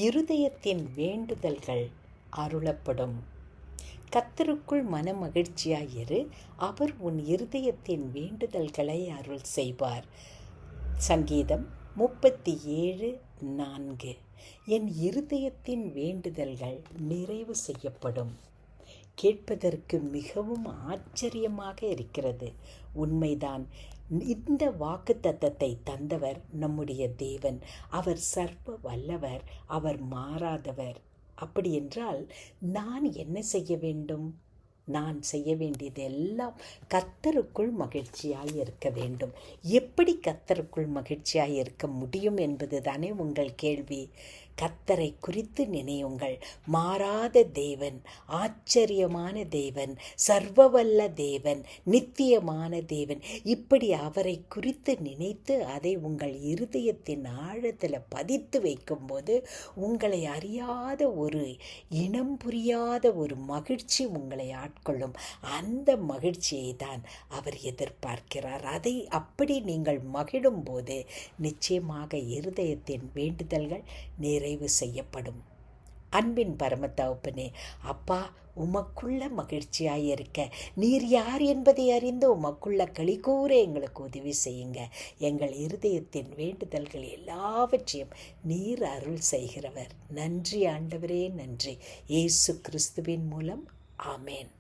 இருதயத்தின் வேண்டுதல்கள் அருளப்படும். கர்த்தருக்குள் மனமகிழ்ச்சியாயிரு, அவர் உன் இருதயத்தின் வேண்டுதல்களை அருள் செய்வார். சங்கீதம் 37:4. என் இருதயத்தின் வேண்டுதல்கள் நிறைவு செய்யப்படும். கேட்பதற்கு மிகவும் ஆச்சரியமாக இருக்கிறது. உண்மைதான். இந்த வாக்குத்தத்தத்தை தந்தவர் நம்முடைய தேவன். அவர் சர்வ வல்லவர், அவர் மாறாதவர். அப்படி என்றால் நான் என்ன செய்ய வேண்டும்? நான் செய்ய வேண்டியது எல்லாம் கர்த்தருக்குள் மகிழ்ச்சியாய் இருக்க வேண்டும். எப்படி கர்த்தருக்குள் மகிழ்ச்சியாய் இருக்க முடியும் என்பது தானே உங்கள் கேள்வி. கர்த்தரை குறித்து நினையுங்கள். மாறாத தேவன், ஆச்சரியமான தேவன், சர்வவல்ல தேவன், நித்தியமான தேவன். இப்படி அவரை குறித்து நினைத்து அதை உங்கள் இருதயத்தின் ஆழத்தில் பதித்து வைக்கும்போது உங்களை அறியாத ஒரு இனம் புரியாத ஒரு மகிழ்ச்சி உங்களை ஆட்கொள்ளும். அந்த மகிழ்ச்சியை தான் அவர் எதிர்பார்க்கிறார். அதை அப்படி நீங்கள் மகிழும்போது நிச்சயமாக இருதயத்தின் வேண்டுதல்கள் நிறைவு செய்யப்படும். அன்பின் பரமத்தகப்பனே, அப்பா, உமக்குள்ள மகிழ்ச்சியாயிருக்க நீர் யார் என்பதை அறிந்து உமக்குள்ள களிகூற எங்களுக்கு உதவி செய்யுங்க. எங்கள் இருதயத்தின் வேண்டுதல்கள் எல்லாவற்றையும் நீர் அருள் செய்கிறவர். நன்றி ஆண்டவரே, நன்றி. இயேசு கிறிஸ்துவின் மூலம் ஆமேன்.